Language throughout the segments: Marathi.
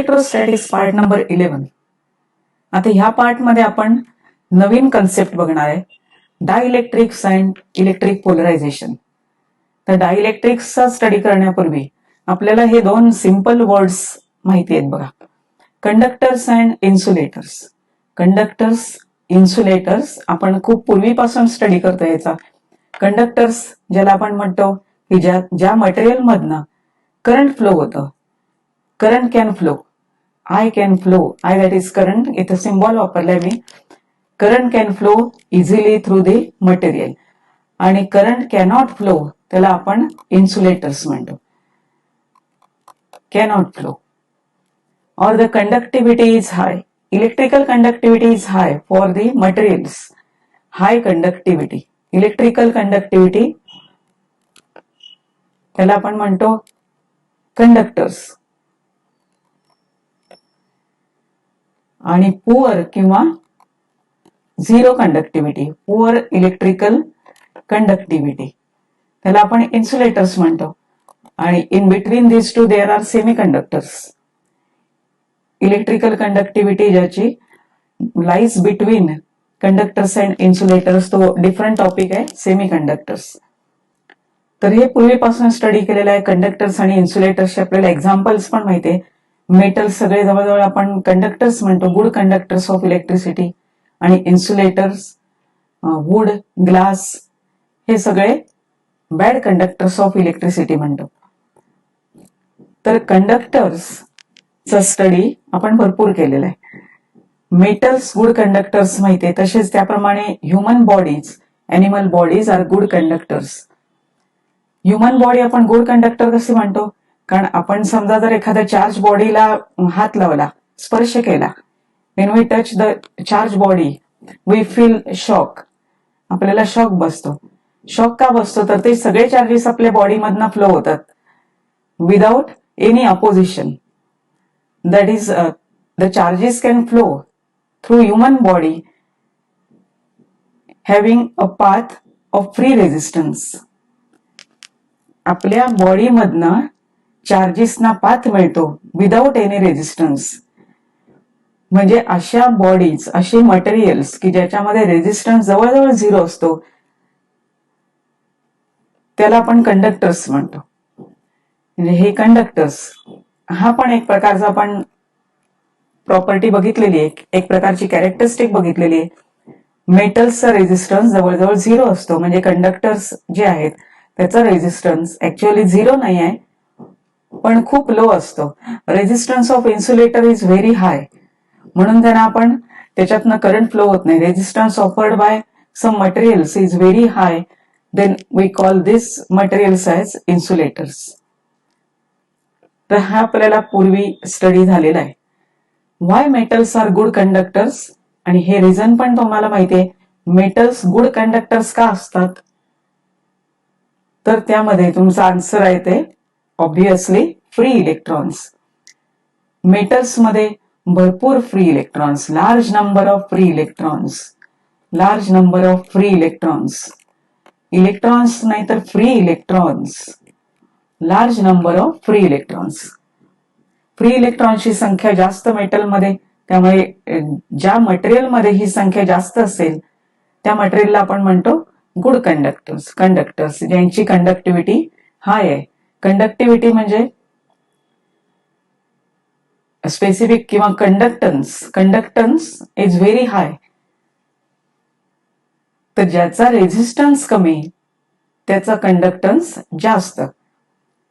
Electrostatics part number 11. आता ह्या पार्ट मध्ये आपण नवीन कन्सेप्ट बघणार आहे, डायइलेक्ट्रिक्स अँड इलेक्ट्रिक पोलरायझेशन. तर डायइलेक्ट्रिक्सचा स्टडी करण्यापूर्वी आपल्याला हे दोन सिंपल वर्ड्स माहिती आहेत बघा, conductors and insulators. Conductors, insulators आपण खूप पूर्वीपासून स्टडी करतो. याचा कंडक्टर्स ज्याला आपण म्हणतो की ज्या मटेरियल मधनं करंट फ्लो होतं, current can flow, I can flow, I that is current, इथं सिम्बॉल वापरलाय मी. Current can flow easily through the material आणि करंट कॅनॉट फ्लो त्याला आपण इन्सुलेटर्स म्हणतो. Cannot flow or the conductivity is high. Electrical conductivity is high for the materials. High conductivity. Electrical conductivity त्याला आपण म्हणतो कंडक्टर्स. आणि पुअर किंवा zero conductivity, poor electrical conductivity त्याला आपण इन्सुलेटर्स म्हणतो. आणि in between this two there are semi conductors. Electrical conductivity ज्याची lies between conductors and insulators, तो डिफरंट टॉपिक आहे, सेमी कंडक्टर्स. तर हे पूर्वीपासून स्टडी केलेलं आहे. कंडक्टर्स आणि इन्सुलेटर्सचे आपल्याला एक्झाम्पल्स पण माहिती आहे. मेटल्स सगळे जवळजवळ आपण कंडक्टर्स म्हणतो, गुड कंडक्टर्स ऑफ इलेक्ट्रिसिटी. आणि इन्सुलेटर्स, वूड, ग्लास हे सगळे बॅड कंडक्टर्स ऑफ इलेक्ट्रिसिटी म्हणतो. तर कंडक्टर्स चा स्टडी आपण भरपूर केलेला आहे. मेटल्स गुड कंडक्टर्स माहिती आहे, तसेच त्याप्रमाणे human bodies, animal bodies are good conductors. Human body आपण गुड कंडक्टर कसे म्हणतो, कारण आपण समजा जर एखाद्या चार्ज बॉडीला हात लावला, स्पर्श केला, when we touch the charged body we feel shock. आपल्याला शॉक बसतो. शॉक का बसतो, तर ते सगळे चार्जेस आपल्या बॉडीमधनं फ्लो होतात without any opposition. That is, the charges can flow through human body having a path of free resistance. आपल्या बॉडी मधनं चार्जेसना पाथ मिळतो विदाउट एनी रेजिस्टन्स. म्हणजे अशा बॉडीज, असे मटेरियल्स की ज्याच्यामध्ये रेजिस्टन्स जवळजवळ झिरो असतो, त्याला आपण कंडक्टर्स म्हणतो. म्हणजे हे कंडक्टर्स हा पण एक प्रकारचा आपण प्रॉपर्टी बघितलेली आहे, एक प्रकारची कॅरेक्टरिस्टिक बघितलेली आहे. मेटल्सचा रेजिस्टन्स जवळजवळ झिरो असतो. म्हणजे कंडक्टर्स जे आहेत त्याचा रेजिस्टन्स ऍक्च्युअली झिरो नाही आहे, पण खूप लो असतो. Resistance of insulator is very high, म्हणून त्यांना आपण त्याच्यातनं करंट फ्लो होत नाही. Resistance offered by some materials is very high, then we call this materials as insulators. तर हा आपल्याला पूर्वी स्टडी झालेला आहे. Why metals are good conductors, आणि हे रिझन पण तुम्हाला माहिती आहे. मेटल्स गुड कंडक्टर्स का असतात, तर त्यामध्ये तुमचा आन्सर आहे ते ऑब्व्हियसली फ्री इलेक्ट्रॉन्स. मेटल्स मध्ये भरपूर free electrons, large number of free electrons, large number of free electrons. Electrons नाही तर free electrons, large number of free electrons. Free इलेक्ट्रॉनची संख्या जास्त मेटलमध्ये, त्यामुळे ज्या मटेरियलमध्ये ही संख्या जास्त असेल त्या मटेरियलला आपण म्हणतो गुड कंडक्टर्स. कंडक्टर्स ज्यांची कंडक्टिव्हिटी हाय आहे. कंडक्टिव्हिटी म्हणजे स्पेसिफिक किंवा कंडक्टन्स, कंडक्टन्स इज व्हेरी हाय. तर ज्याचा रेझिस्टन्स कमी त्याचा कंडक्टन्स जास्त,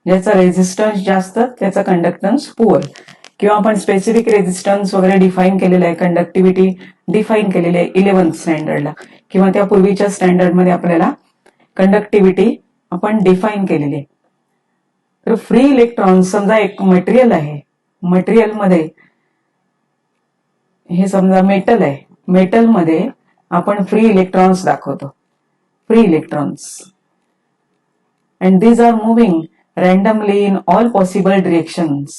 ज्याचा रेझिस्टन्स जास्त त्याचा कंडक्टन्स पुअर. किंवा आपण स्पेसिफिक रेझिस्टन्स वगैरे डिफाईन केलेलं आहे, कंडक्टिव्हिटी डिफाईन केलेली आहे 11th स्टँडर्डला, किंवा त्या पूर्वीच्या स्टँडर्डमध्ये आपल्याला कंडक्टिव्हिटी आपण डिफाईन केलेली आहे. तर फ्री इलेक्ट्रॉन समजा एक मटेरियल आहे, मटेरियलमध्ये हे समजा मेटल आहे, मेटलमध्ये आपण फ्री इलेक्ट्रॉन्स दाखवतो, free electrons. And these are moving randomly in all possible directions.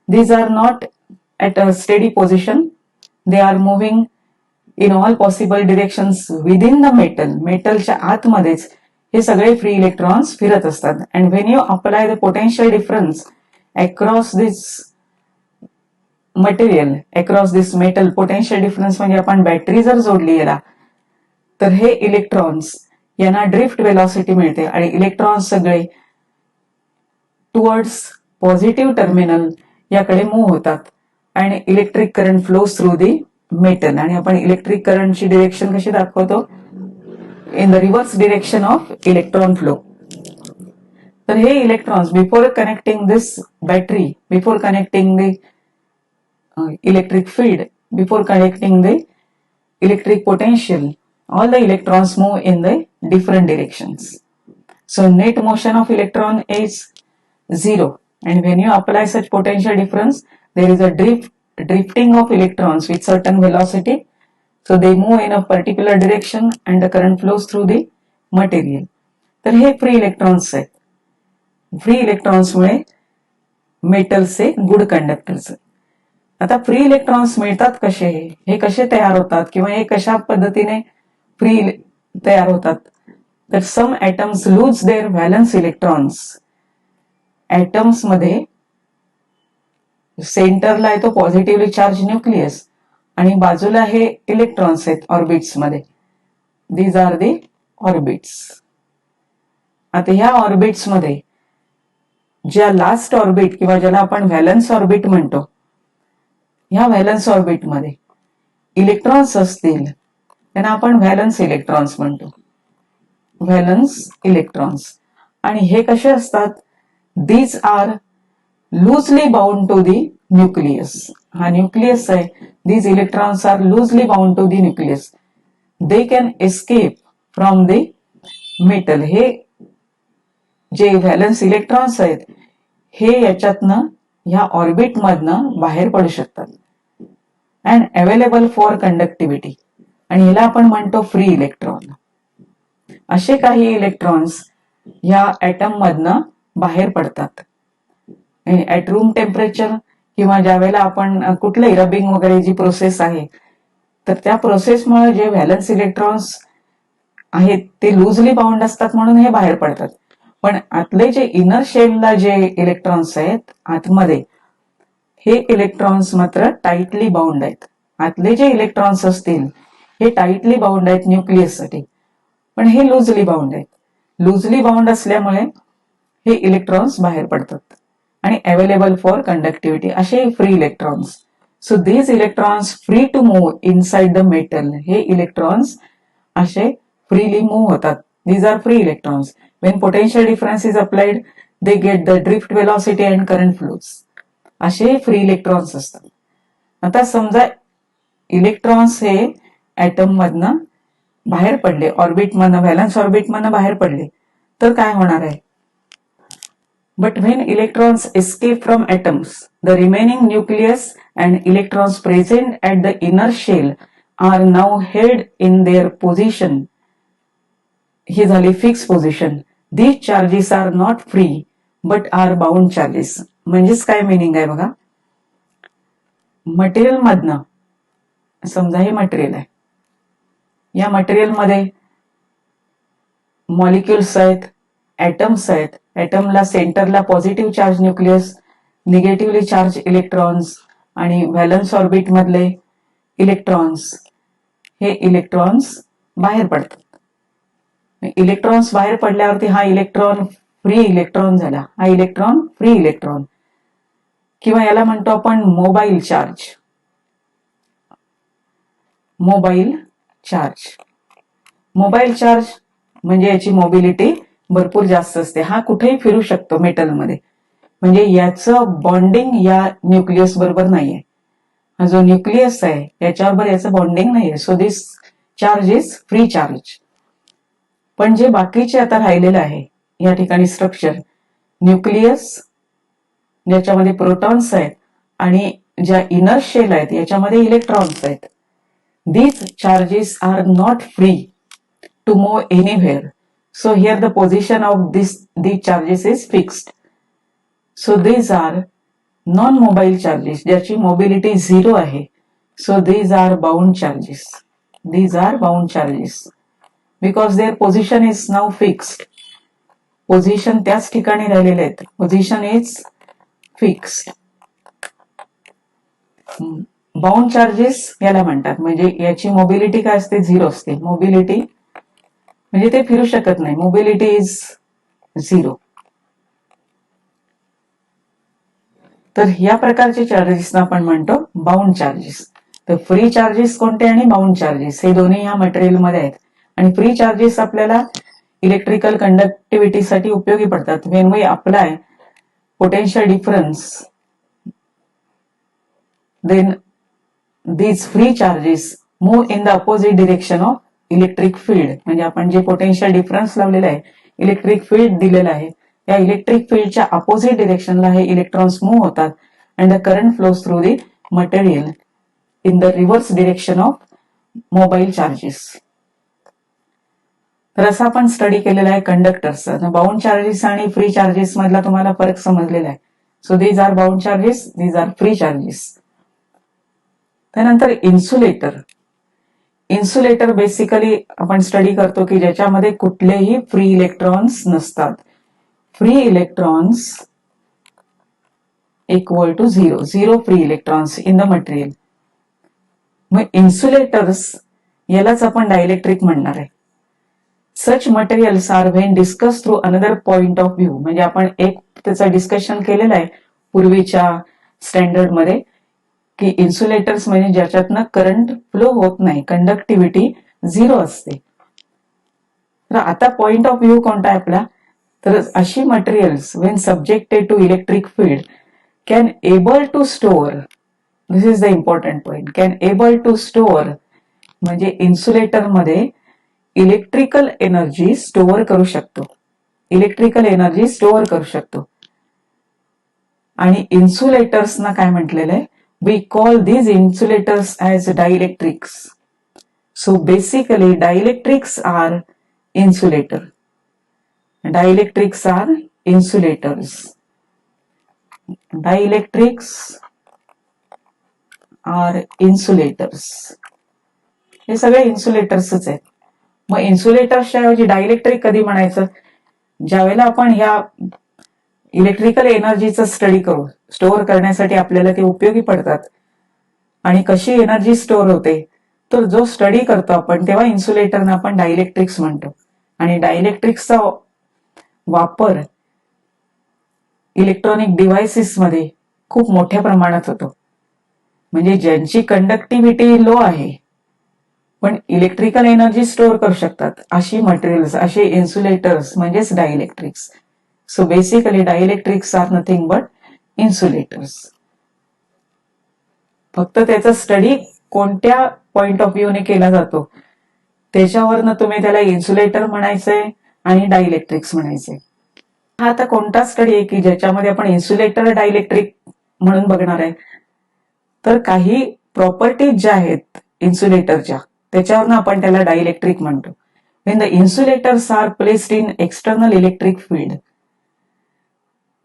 These are not at a steady position. They are moving in all possible directions within the metal. मेटलच्या आतमध्येच हे सगळे फ्री इलेक्ट्रॉन्स फिरत असतात. And when you apply the potential difference across this material across this metal potential difference म्हणजे आपण बॅटरी जर जोडली याला तर हे इलेक्ट्रॉन्स यांना ड्रिफ्ट वेलॉसिटी मिळते आणि इलेक्ट्रॉन्स सगळे टुवर्ड्स पॉझिटिव्ह टर्मिनल याकडे मूव्ह होतात आणि इलेक्ट्रिक करंट फ्लोज थ्रू दी मेटल. आणि आपण इलेक्ट्रिक करंटची डिरेक्शन कशी दाखवतो? In the reverse direction of electron flow. तर हे electrons before connecting this battery, before connecting the electric field, before connecting the electric potential, all the electrons move in the different directions. So net motion of electron is zero, and when you apply such potential difference, there is a drifting of electrons with certain velocity. So they move in a particular direction and the current flows through the material. तर हे फ्री इलेक्ट्रॉन्स आहेत. फ्री इलेक्ट्रॉन्स मुळे मेटलचे गुड कंडक्टर्स. आता फ्री इलेक्ट्रॉन्स मिळतात कसे, हे कसे तयार होतात किंवा हे कशा पद्धतीने फ्री तयार होतात? तर some atoms lose their valence electrons. Atoms मध्ये सेंटरला आहे तो पॉझिटिव्हली चार्ज न्यूक्लियस आणि बाजूला हे इलेक्ट्रॉन्स आहेत ऑर्बिट्स मध्ये. These are the orbits. आता ह्या ऑर्बिट्स मध्ये ज्या लास्ट ऑर्बिट किंवा ज्याला आपण व्हॅलन्स ऑर्बिट म्हणतो, ह्या व्हॅलन्स ऑर्बिट मध्ये इलेक्ट्रॉन्स असतील त्यांना आपण व्हॅलन्स इलेक्ट्रॉन्स म्हणतो. Valence electrons. आणि हे कसे असतात? These are loosely bound to the nucleus. हा न्यूक्लियस आहे. These electrons are loosely bound to the nucleus. They can escape from the metal. हे जे व्हॅलन्स इलेक्ट्रॉन्स आहेत हे याच्यातनं ह्या ऑर्बिट मधनं बाहेर पडू शकतात. And available for conductivity. आणि ह्याला आपण म्हणतो फ्री इलेक्ट्रॉन. असे काही इलेक्ट्रॉन्स ह्या ऍटम मधनं बाहेर पडतात. ऍट रूम टेम्परेचर किंवा ज्या वेळेला आपण कुठलंही रबिंग वगैरे जी प्रोसेस आहे तर त्या प्रोसेसमुळे जे व्हॅलन्स इलेक्ट्रॉन्स आहेत ते लूजली बाउंड असतात म्हणून हे बाहेर पडतात. पण आतले जे इनर शेलला जे इलेक्ट्रॉन्स आहेत आतमध्ये, हे इलेक्ट्रॉन्स मात्र टाईटली बाउंड आहेत. आतले जे इलेक्ट्रॉन्स असतील हे टाईटली बाउंड आहेत न्यूक्लियससाठी, पण हे लूजली बाउंड आहेत. लूजली बाउंड असल्यामुळे हे इलेक्ट्रॉन्स बाहेर पडतात आणि अवेलेबल फॉर कंडक्टिव्हिटी असे free electrons. So these electrons free to move inside the metal. हे इलेक्ट्रॉन्स असे फ्रीली मूव्ह होतात. These are free electrons. When potential difference is applied, they get the drift velocity and current flows. असे फ्री इलेक्ट्रॉन्स असतात. आता समजा इलेक्ट्रॉन्स हे ऍटम मधनं बाहेर पडले, ऑर्बिट मधनं, व्हॅलन्स ऑर्बिट मधनं बाहेर पडले, तर काय होणार आहे? But when electrons escape from atoms, the remaining nucleus and electrons present at the inner shell are now held in their position. ही झाली fix position. These charges are not free but are bound charges. म्हणजेच काय मिनिंग आहे बघा. मटेरियल मधनं समजा हे मटेरियल आहे, या मटेरियल मध्ये मॉलिक्युल्स आहेत, ऍटम्स आहेत. ऍटमला सेंटरला positive charge nucleus, negatively charge electrons आणि व्हॅलन्स ऑर्बिट मधले इलेक्ट्रॉन्स. हे इलेक्ट्रॉन्स बाहेर पडतात. इलेक्ट्रॉन्स बाहेर पडल्यावरती हा इलेक्ट्रॉन फ्री इलेक्ट्रॉन झाला. हा इलेक्ट्रॉन फ्री इलेक्ट्रॉन किंवा याला म्हणतो आपण mobile charge. Mobile charge. Mobile charge म्हणजे याची मोबिलिटी भरपूर जास्त असते. हा कुठेही फिरू शकतो मेटलमध्ये. म्हणजे याचं बॉन्डिंग या न्यूक्लियस बरोबर नाहीये. हा जो न्यूक्लियस आहे याच्याबरोबर याचं बॉन्डिंग नाहीये. So this charge is free charge. पण जे बाकीचे आता राहिलेलं आहे या ठिकाणी स्ट्रक्चर, न्यूक्लियस ज्याच्यामध्ये प्रोटॉन्स आहेत आणि ज्या इनर शेल आहेत याच्यामध्ये इलेक्ट्रॉन्स आहेत. These charges are not free to move anywhere. So here the position of these charges is fixed. So these are non mobile charges ज्याची मोबिलिटी 0 आहे. So these are bound charges. These are bound charges because their position is now fixed. Position त्याच ठिकाणी राहिलेले आहेत. Position is fixed. Bound charges याला म्हणतात. म्हणजे याची मोबिलिटी काय असते, 0 असते. मोबिलिटी म्हणजे ते फिरू शकत नाही. Mobility is 0. तर या प्रकारचे चार्जेसना आपण म्हणतो बाउंड चार्जेस. तर फ्री चार्जेस कोणते आणि बाउंड चार्जेस हे दोन्ही या मटेरियलमध्ये आहेत. आणि फ्री चार्जेस आपल्याला इलेक्ट्रिकल कंडक्टिव्हिटीसाठी उपयोगी पडतात. When we apply potential difference, then these free charges move in the opposite direction of electric field. म्हणजे आपण जे पोटेन्शियल डिफरन्स लावलेला आहे, इलेक्ट्रिक फील्ड दिलेला आहे, या इलेक्ट्रिक फील्डच्या अपोजिट डिरेक्शनला हे इलेक्ट्रॉन्स मूव्ह होतात and the current flows through the material in the reverse direction of mobile charges. तर असं आपण स्टडी केलेला आहे कंडक्टरचा. बाउंड चार्जेस आणि फ्री चार्जेस मधला तुम्हाला फरक समजलेला आहे. So these are bound charges, these are free charges. त्यानंतर इन्सुलेटर. इन्सुलेटर बेसिकली आपण स्टडी करतो की ज्याच्यामध्ये कुठलेही फ्री इलेक्ट्रॉन्स नसतात. Free electrons equal to 0, 0 free electrons in the material. मग इन्सुलेटर्स यालाच आपण डायइलेक्ट्रिक म्हणणार आहे. Such materials are when discuss through another point of view. म्हणजे आपण एक त्याचं डिस्कशन केलेलं आहे पूर्वीच्या स्टँडर्ड मध्ये की इन्सुलेटर्स म्हणजे ज्याच्यातनं करंट फ्लो होत नाही, कंडक्टिव्हिटी 0 असते. तर आता पॉइंट ऑफ व्ह्यू कोणता आहे आपला, तर अशी materials when subjected to electric field can able to store, this is the important point, can able to store म्हणजे इन्सुलेटर मध्ये इलेक्ट्रिकल एनर्जी स्टोअर करू शकतो. इलेक्ट्रिकल एनर्जी स्टोअर करू शकतो. आणि इन्सुलेटर्सना काय म्हटलेलं आहे, we call these insulators as dielectrics. So basically dielectrics are insulator. Dielectrics are insulators. Dielectrics are insulators. हे सगळे इन्सुलेटर्सच आहेत. मग इन्सुलेटर्सच्या ऐवजी डायइलेक्ट्रिक कधी म्हणायचं, ज्यावेळेला आपण ह्या इलेक्ट्रिकल एनर्जीचा स्टडी करू, स्टोअर करण्यासाठी आपल्याला ते उपयोगी पडतात. आणि कशी एनर्जी स्टोअर होते तर जो स्टडी करतो आपण तेव्हा इन्सुलेटरना आपण डायइलेक्ट्रिक्स म्हणतो. आणि डायइलेक्ट्रिक्सचा वापर इलेक्ट्रॉनिक डिव्हाइसेसमध्ये खूप मोठ्या प्रमाणात होतो. म्हणजे ज्यांची कंडक्टिव्हिटी लो आहे पण इलेक्ट्रिकल एनर्जी स्टोअर करू शकतात अशी मटेरियल्स, असे इन्सुलेटर्स म्हणजेच dielectrics. So basically dielectrics are nothing but insulators. फक्त त्याचा स्टडी कोणत्या पॉइंट ऑफ व्ह्यूने केला जातो त्याच्यावरनं तुम्ही त्याला इन्सुलेटर म्हणायचंय आणि डायइलेक्ट्रिक्स म्हणायचंय. हा आता कोणता स्टडी आहे की ज्याच्यामध्ये आपण इन्सुलेटर डायइलेक्ट्रिक म्हणून बघणार आहे. तर काही प्रॉपर्टीज ज्या आहेत इन्सुलेटरच्या त्याच्यावरनं आपण त्याला डायइलेक्ट्रिक म्हणतो. When the insulators are placed in external electric field,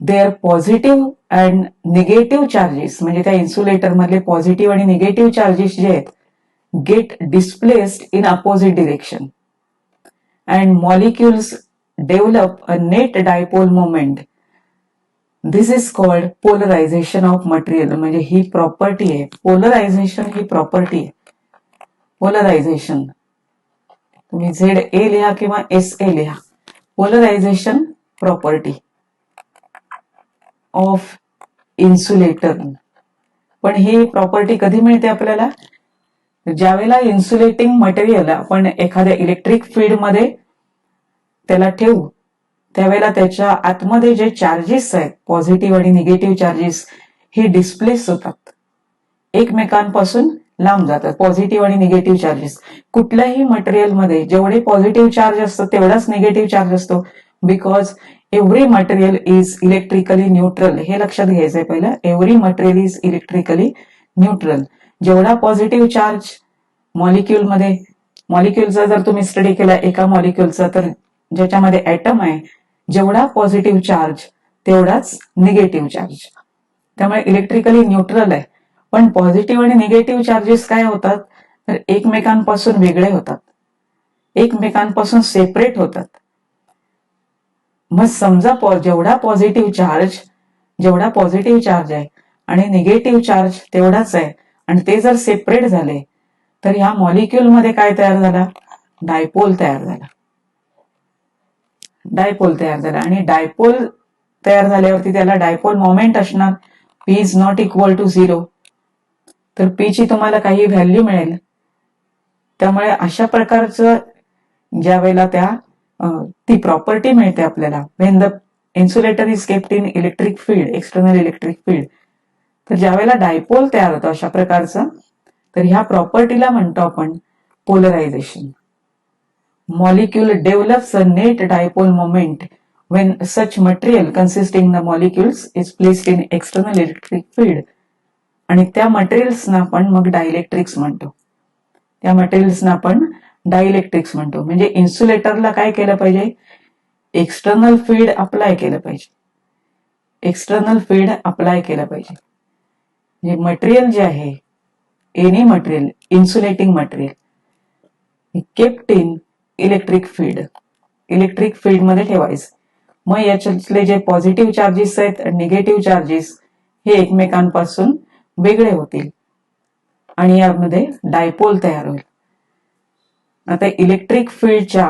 their positive and negative charges म्हणजे त्या इन्सुलेटर मधले पॉझिटिव्ह आणि निगेटिव्ह चार्जेस जे आहेत get displaced in opposite direction and molecules develop a net dipole moment. This is called polarisation of material. म्हणजे ही प्रॉपर्टी आहे पोलरायझेशन, ही प्रॉपर्टी आहे पोलरायझेशन. तुम्ही ZA लिहा किंवा SA लिहा. Polarisation property of insulator. पण ही प्रॉपर्टी कधी मिळते आपल्याला, ज्यावेळेला इन्सुलेटिंग मटेरियल आपण एखाद्या इलेक्ट्रिक फील्ड मध्ये त्याला ठेवू त्यावेळेला त्याच्या आतमध्ये जे चार्जेस आहेत पॉझिटिव्ह आणि निगेटिव्ह चार्जेस हे डिस्प्लेस होतात, एकमेकांपासून लांब जातात. पॉझिटिव्ह आणि निगेटिव्ह चार्जेस कुठल्याही मटेरियलमध्ये जेवढे पॉझिटिव्ह चार्ज असतो तेवढाच निगेटिव्ह चार्ज असतो. Because every material is electrically neutral. हे लक्षात घ्यायचंय पहिलं, every material is electrically neutral. जेवढा पॉझिटिव्ह चार्ज मॉलिक्युलमध्ये, मॉलिक्युलचा जर तुम्ही स्टडी केला एका मॉलिक्युलचा तर ज्याच्यामध्ये ऍटम आहे जेवढा पॉझिटिव्ह चार्ज तेवढाच निगेटिव्ह चार्ज. त्यामुळे इलेक्ट्रिकली न्यूट्रल आहे. पण पॉझिटिव्ह आणि निगेटिव्ह चार्जेस काय होतात तर एकमेकांपासून वेगळे होतात, एकमेकांपासून सेपरेट होतात. मग समजा जेवढा पॉझिटिव्ह चार्ज आहे आणि निगेटिव्ह चार्ज तेवढाच आहे आणि ते जर सेपरेट झाले तर ह्या मॉलिक्यूलमध्ये काय तयार झाला? डायपोल तयार झाला. डायपोल तयार झाला आणि डायपोल तयार झाल्यावरती त्याला डायपोल मोमेंट असणार. P is not equal to 0. तर पी ची तुम्हाला काही व्हॅल्यू मिळेल. त्यामुळे अशा प्रकारचं ज्या वेळेला ती प्रॉपर्टी मिळते आपल्याला, when the insulator is kept in electric field, external electric field, तर ज्या वेळेला डायपोल तयार होतो अशा प्रकारचं, तर ह्या प्रॉपर्टीला म्हणतो आपण polarisation. Molecule develops a net dipole moment when such material consisting the molecules is placed in external electric field. आणि त्या मटेरियल्सना आपण मग डायइलेक्ट्रिक्स म्हणतो. त्या मटेरियल्सना आपण डायइलेक्ट्रिक्स म्हणतो. म्हणजे इन्सुलेटरला काय केलं पाहिजे? एक्सटर्नल फील्ड अप्लाय केलं पाहिजे. एक्सटर्नल फील्ड अप्लाय केलं पाहिजे. म्हणजे मटेरियल जे आहे, any material, insulating material kept in electric field मध्ये ठेवायचं. मग याच्यातले जे पॉझिटिव्ह चार्जेस आहेत, निगेटिव्ह चार्जेस हे एकमेकांपासून वेगळे होतील आणि यामध्ये डायपोल तयार होईल. आता इलेक्ट्रिक फील्डच्या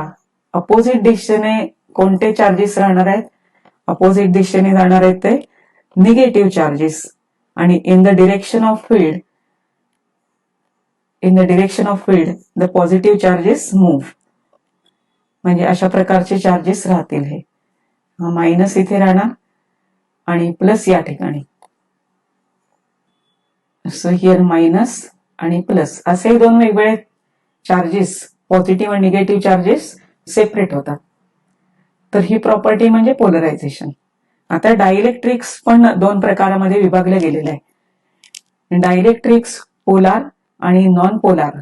अपोजिट दिशेने कोणते चार्जेस राहणार आहेत? अपोजिट दिशेने जाणार आहेत ते निगेटिव्ह चार्जेस. आणि in the direction of field the positive charges move. म्हणजे अशा प्रकारचे चार्जेस राहतील. हे मायनस इथे राहणार आणि प्लस या ठिकाणी. सो हिअर मायनस आणि प्लस असे दोन वेगवेगळे चार्जेस, पॉझिटिव्ह आणि निगेटिव्ह चार्जेस सेपरेट होतात. तर ही प्रॉपर्टी म्हणजे पोलरायझेशन. आता डायइलेक्ट्रिक्स पण दोन प्रकारामध्ये विभागले गेलेले आहे. डायइलेक्ट्रिक्स पोलार आणि नॉन पोलार.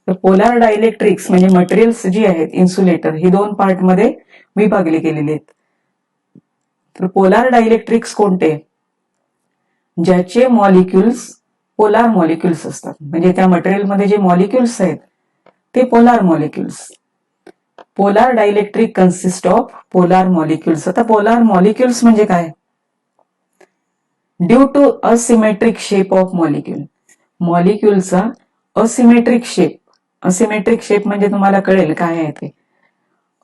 तर पोलार डायइलेक्ट्रिक्स म्हणजे मटेरियल्स जी आहेत इन्सुलेटर, ही दोन पार्ट मध्ये विभागली गेलेली आहेत. तर पोलार डायइलेक्ट्रिक्स कोणते? ज्याचे मॉलिक्युल्स पोलार मॉलिक्युल्स असतात. म्हणजे त्या मटेरियलमध्ये जे मॉलिक्युल्स आहेत ते polar molecules. Polar dielectric consist of polar molecules. आता पोलार मॉलिक्युल्स म्हणजे काय? Due to asymmetric shape of molecule. मॉलिक्युलचा असिमेट्रिक शेप. असिमेट्रिक शेप म्हणजे तुम्हाला कळेल काय आहे ते.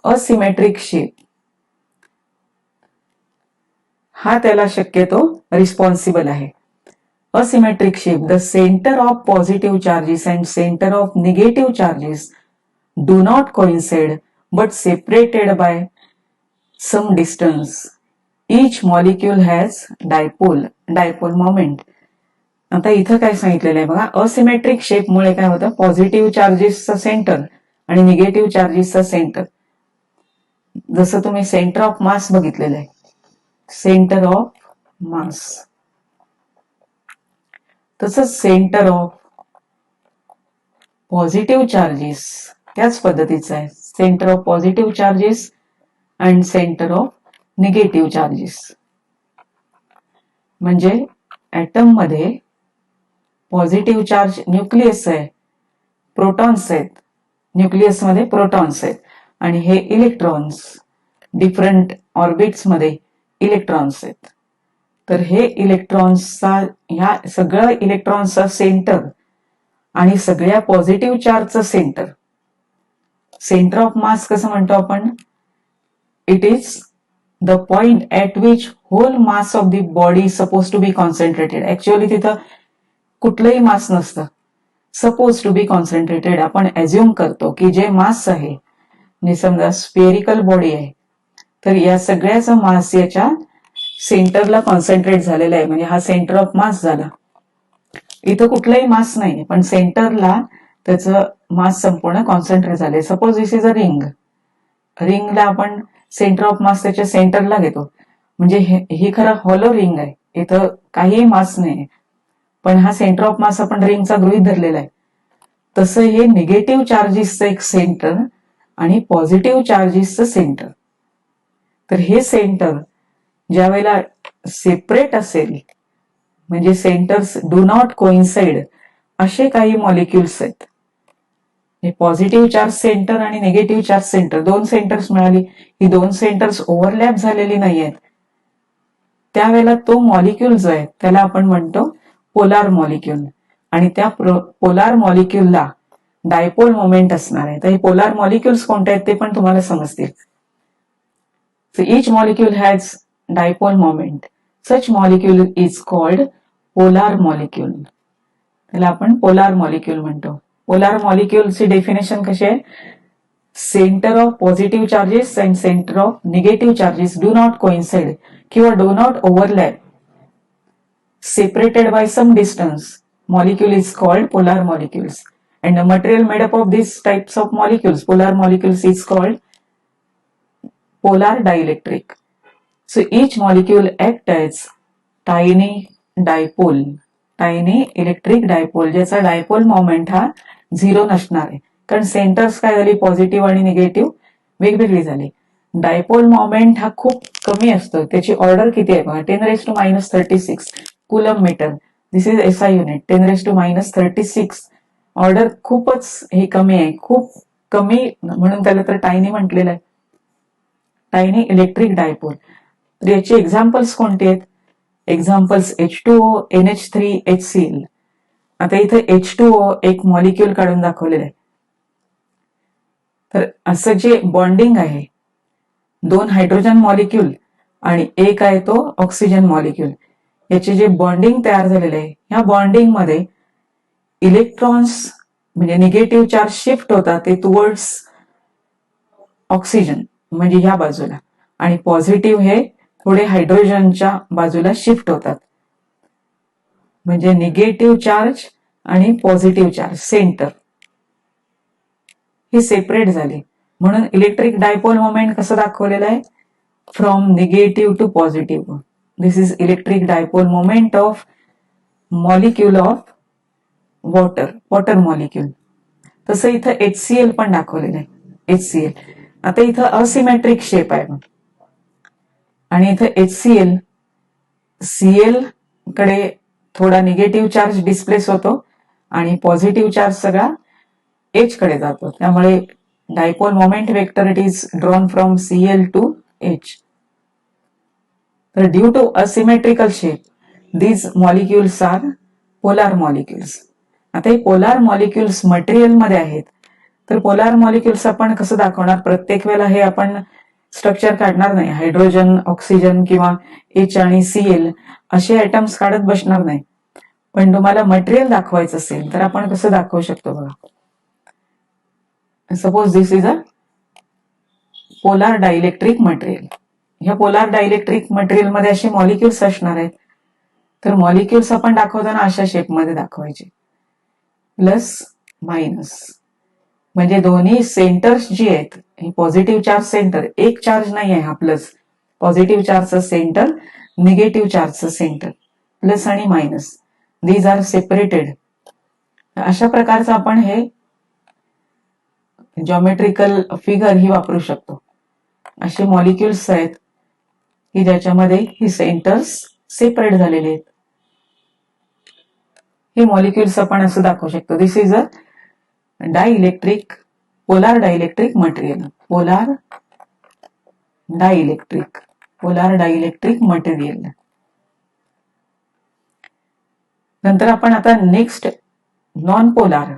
असिमेट्रिक शेप हा त्याला शक्यतो रिस्पॉन्सिबल आहे. Asymmetric shape, the centre of positive charges and centre of negative charges do not coincide but separated by some distance. Each molecule has dipole moment. आता इथं काय सांगितलेलं आहे बघा, असिमेट्रिक शेप मुळे काय होतं? पॉझिटिव्ह चार्जेसचा सेंटर आणि निगेटिव्ह चार्जेसचा सेंटर. जसं तुम्ही सेंटर ऑफ मास बघितलेलं आहे, सेंटर ऑफ मास, तसंच सेंटर ऑफ पॉझिटिव्ह चार्जेस त्याच पद्धतीचं आहे. Centre of positive charges and centre of negative charges. म्हणजे ऍटम मध्ये पॉझिटिव्ह चार्ज न्यूक्लियस आहे, प्रोटॉन्स आहेत, न्यूक्लियस मध्ये प्रोटॉन्स आहेत आणि हे इलेक्ट्रॉन्स डिफरंट ऑर्बिट्स मध्ये इलेक्ट्रॉन्स आहेत. तर हे इलेक्ट्रॉन्सचा, ह्या सगळ्या इलेक्ट्रॉन्सचा सेंटर आणि सगळ्या पॉझिटिव्ह चार्जचं सेंटर, सेंटर ऑफ मास कसं म्हणतो आपण? It is the point at which whole mass of the body suppose to be concentrated. Actually तिथं कुठलंही मास नसतं, सपोज टू बी कॉन्सन्ट्रेटेड. आपण एज्युम करतो की जे मास आहे, म्हणजे समजा स्फेरिकल बॉडी आहे, तर या सगळ्याचा मास याच्या सेंटरला कॉन्सन्ट्रेट झालेला आहे. म्हणजे हा सेंटर ऑफ मास झाला. इथं कुठलाही मास नाही, पण सेंटरला त्याचं मास संपूर्ण कॉन्सन्ट्रेट झाले. Suppose this is a ring. रिंगला आपण सेंटर ऑफ मास त्याच्या सेंटरला घेतो. म्हणजे ही खरं हॉलो रिंग आहे, इथं काहीही मास नाही, पण हा सेंटर ऑफ मास आपण रिंगचा गृहीत धरलेला आहे. तसं हे निगेटिव्ह चार्जेसचं एक सेंटर आणि पॉझिटिव्ह चार्जेसचं सेंटर. तर हे सेंटर ज्या वेळेला सेपरेट असेल, म्हणजे सेंटर्स डू नॉट कोइन्साइड असे काही मॉलिक्युल्स आहेत. पॉझिटिव्ह चार्ज सेंटर आणि निगेटिव्ह चार्ज सेंटर, दोन सेंटर्स मिळाली. ही दोन सेंटर्स ओव्हरलॅप झालेली नाही आहेत. त्यावेळेला तो मॉलिक्यूल जो आहे त्याला आपण म्हणतो पोलार मॉलिक्यूल, आणि त्या पोलार मॉलिक्यूलला डायपोल मोमेंट असणार आहे. तर हे पोलार मॉलिक्युल्स कोणते आहेत ते पण तुम्हाला समजतील. So each molecule has dipole moment. Such molecule is called polar molecule. त्याला आपण पोलार मॉलिक्यूल म्हणतो. पोलार मॉलिक्यूलची डेफिनेशन कशी आहे? Centre of positive charges and centre of negative charges do not coincide किंवा do not overlap, separated by some distance. Molecule is called polar molecules, and the material made up of these types of molecules, polar molecules, is called polar dielectric. So each molecule acts as tiny dipole, tiny electric dipole, ज्याचा डायपोल मोमेंट हा 0 नसणार आहे, कारण सेंटर्स काय झाली, पॉझिटिव्ह आणि निगेटिव्ह वेगवेगळी झाली. डायपोल मोमेंट हा खूप कमी असतो. त्याची ऑर्डर किती आहे बघा, 10⁻36 coulomb metre. This is SI unit. 10⁻36 order खूपच हे कमी आहे, खूप कमी, म्हणून त्याला तर टायनी म्हटलेलं आहे, टायनी इलेक्ट्रिक डायपोल. तर याची एक्झाम्पल्स कोणती आहेत? Examples H2O, NH3, HCl. आता इथे H2O एक मॉलिक्यूल काढून दाखवलेलं आहे. तर असं जे बॉन्डिंग आहे, 2 हायड्रोजन मॉलिक्यूल आणि एक आहे तो ऑक्सिजन मॉलिक्यूल, याचे जे बॉन्डिंग तयार झालेले आहे, ह्या बॉन्डिंग मध्ये इलेक्ट्रॉन्स म्हणजे निगेटिव्ह चार्ज शिफ्ट होतात ते टुवर्ड्स ऑक्सिजन म्हणजे ह्या बाजूला, आणि पॉझिटिव्ह हे थोडे हायड्रोजनच्या बाजूला शिफ्ट होतात. म्हणजे निगेटिव्ह चार्ज आणि पॉझिटिव्ह चार्ज सेंटर ही सेपरेट झाली. म्हणून इलेक्ट्रिक डायपोल मोमेंट कसं दाखवलेलं आहे? From negative to positive. This is electric dipole moment of molecule of water molecule. तसं इथं HCl पण दाखवलेलं आहे. HCl आता इथं असिमेट्रिक शेप आहे आणि इथं HCl, Cl कडे थोडा निगेटिव्ह चार्ज डिस्प्लेस होतो आणि पॉझिटिव्ह चार्ज सगळा H कडे जातो. त्यामुळे dipole moment vector it is drawn from Cl to H. तर due to asymmetrical shape these molecules are polar molecules. आता हे पोलार मॉलिक्युल्स मटेरियल मध्ये आहेत. तर पोलार मॉलिक्युल्स आपण कसं दाखवणार? प्रत्येक वेळेला हे आपण स्ट्रक्चर काढणार नाही, हायड्रोजन, ऑक्सिजन किंवा H आणि Cl असे आयटम्स काढत बसणार नाही. पण तुम्हाला मटेरियल दाखवायचं असेल तर आपण कसं दाखवू शकतो बघा. Suppose this is a polar dielectric material. ह्या पोलार डायइलेक्ट्रिक मटेरियल मध्ये असे मॉलिक्युल्स असणार आहेत. तर मॉलिक्युल्स आपण दाखवताना अशा शेपमध्ये दाखवायचे, प्लस मायनस. म्हणजे दोन्ही सेंटर्स जी आहेत, पॉझिटिव्ह चार्ज सेंटर, एक चार्ज नाही आहे हा प्लस, पॉझिटिव्ह चार्जचं सेंटर, निगेटिव्ह चार्जचं सेंटर, प्लस आणि मायनस, दीज आर सेपरेटेड. अशा प्रकारचं आपण हे जॉमेट्रिकल फिगर ही वापरू शकतो. असे मॉलिक्युल्स आहेत की ज्याच्यामध्ये ही सेंटर्स सेपरेट झालेले आहेत. हे मॉलिक्युल्स आपण असं दाखवू शकतो. This is a dielectric, polar dielectric material. Polar dielectric material. नंतर आपण आता नेक्स्ट नॉन पोलार,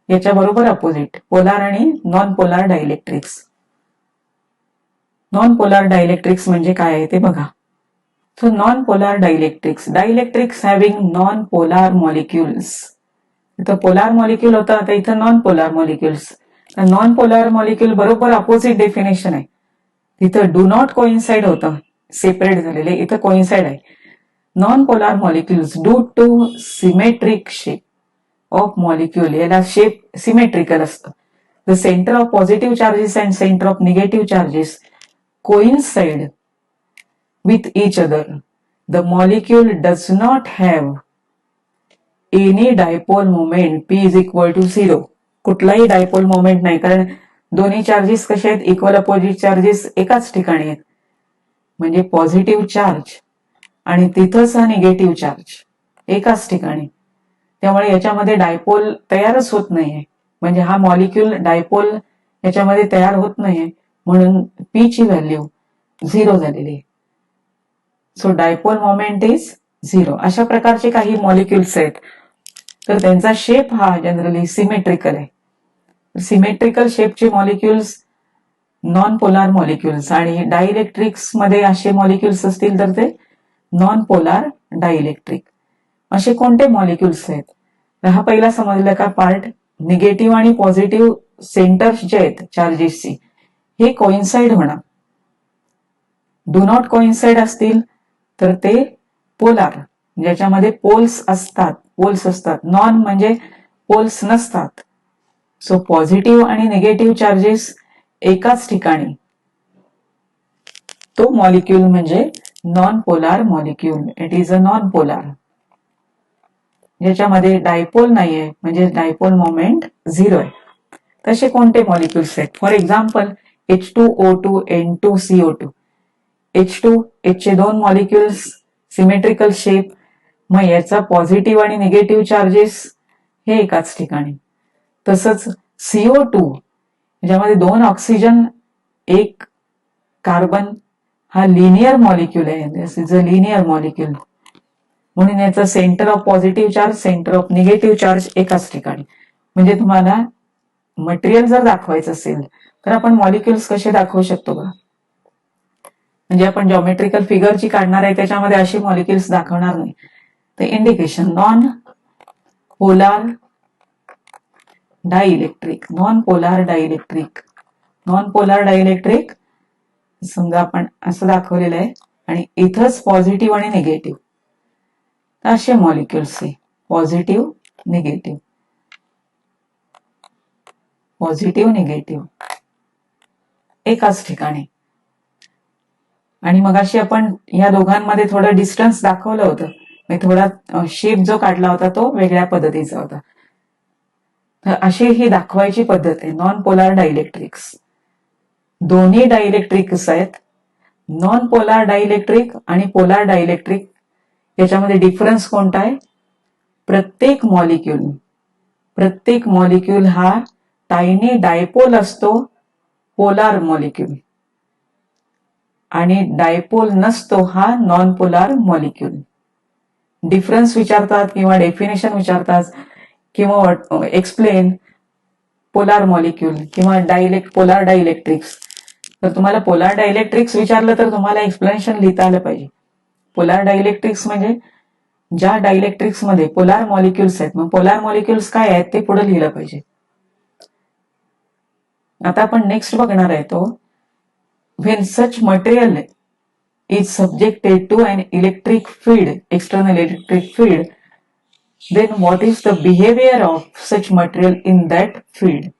याच्या बरोबर अपोजिट, पोलार आणि non polar dielectrics. Non polar dielectrics म्हणजे काय आहे ते बघा. So non polar dielectrics having non polar molecules. इथं पोलार मॉलिक्युल होतं, आता इथं non polar molecules. Non polar molecule बरोबर अपोजिट डेफिनेशन आहे. तिथं डू नॉट कोइन्साइड होतं, सेपरेट झालेले, इथं कोइन्साइड आहे. Non polar molecules due to symmetric shape of molecule, याला शेप सिमेट्रिकल असतं. The centre of positive charges and centre of negative charges coincide with each other. The molecule does not have any dipole moment p is equal to 0. कुठलाही डायपोल मोमेंट नाही, कारण दोन्ही चार्जेस कसे आहेत, इक्वल अपोजिट चार्जेस एकाच ठिकाणी आहेत. म्हणजे पॉझिटिव्ह चार्ज आणि तिथंच हा निगेटिव्ह चार्ज एकाच ठिकाणी. त्यामुळे याच्यामध्ये डायपोल तयारच होत नाहीये. म्हणजे हा मॉलिक्यूल डायपोल याच्यामध्ये तयार होत नाहीये, म्हणून पी ची व्हॅल्यू 0 झालेली आहे. So dipole moment is 0. अशा प्रकारचे काही मॉलिक्युल्स आहेत, तर त्यांचा शेप हा जनरली सिमेट्रिकल आहे. सिमेट्रिकल शेपचे मॉलिक्युल्स नॉन पोलार मॉलिक्युल्स, आणि डायइलेक्ट्रिक्स मध्ये असे मॉलिक्युल्स असतील तर ते नॉन पोलार डायइलेक्ट्रिक. असे कोणते मॉलिक्युल्स आहेत, तर हा पहिला समजला का पार्ट. निगेटिव्ह आणि पॉझिटिव्ह सेंटर्स जे आहेत चार्जेसची, हे कोइन्साइड होणार. डू नॉट कोइन्साइड असतील तर ते पोलार, ज्याच्यामध्ये पोल्स असतात. नॉन म्हणजे पोल्स नसतात. सो पॉझिटिव्ह आणि निगेटिव्ह चार्जेस एकाच ठिकाणी, तो मॉलिक्यूल म्हणजे non polar molecule. It is a non polar. ज्याच्यामध्ये डायपोल नाहीये, म्हणजे डायपोल मोमेंट 0 आहे. तसे कोणते मॉलिक्युल्स आहेत, for example H2O2 N2CO2. H2 चे दोन मॉलिक्युल्स सिमेट्रिकल शेप, मग याचा पॉझिटिव्ह आणि निगेटिव्ह चार्जेस हे एकाच ठिकाणी. तसंच CO2 ज्यामध्ये दोन ऑक्सिजन एक कार्बन, हा लिनियर मॉलिक्यूल आहे. दिस इज अ लिनियर मॉलिक्यूल, म्हणून याचा centre of positive charge, centre of negative charge एकाच ठिकाणी. म्हणजे तुम्हाला मटेरियल जर दाखवायचं असेल तर आपण मॉलिक्युल्स कसे दाखवू शकतो का, म्हणजे आपण जॉमेट्रिकल फिगर जी काढणार आहे त्याच्यामध्ये अशी मॉलिक्युल्स दाखवणार नाही. तर indication non polar dielectric. Non polar dielectric, non polar dielectric समजा आपण असं दाखवलेलं आहे, आणि इथंच पॉझिटिव्ह आणि निगेटिव्ह, तर असे मॉलिक्युल्स आहे. पॉझिटिव्ह निगेटिव्ह, पॉझिटिव्ह निगेटिव्ह एकाच ठिकाणी. आणि मग अशी आपण या दोघांमध्ये थोडं डिस्टन्स दाखवलं होतं, थोडा शेप जो काढला होता तो वेगळ्या पद्धतीचा होता. तर अशी ही दाखवायची पद्धत आहे नॉन पोलार डायइलेक्ट्रिक्स. दोन्ही डायइलेक्ट्रिक्स आहेत. नॉन पोलार डायइलेक्ट्रिक आणि पोलार डायइलेक्ट्रिक याच्यामध्ये डिफरन्स कोणता आहे, प्रत्येक मॉलिक्यूल हा टायनी डायपोल असतो, पोलार मॉलिक्यूल, आणि डायपोल नसतो हा नॉन पोलार मॉलिक्यूल. डिफरन्स विचारतात किंवा डेफिनेशन विचारतात किंवा एक्सप्लेन पोलार मॉलिक्यूल किंवा पोलार डायइलेक्ट्रिक्स. तर तुम्हाला पोलार डायइलेक्ट्रिक्स विचारलं तर तुम्हाला एक्सप्लेनेशन लिहिता आलं पाहिजे. पोलार डायइलेक्ट्रिक्स म्हणजे ज्या डायइलेक्ट्रिक्स मध्ये पोलार मॉलिक्युल्स आहेत, मग पोलार मॉलिक्युल्स काय आहेत ते पुढे लिहिलं पाहिजे. आता आपण नेक्स्ट बघणार आहे तो, when such material is subjected to an electric field, external electric field, then what is the behavior of such material in that field.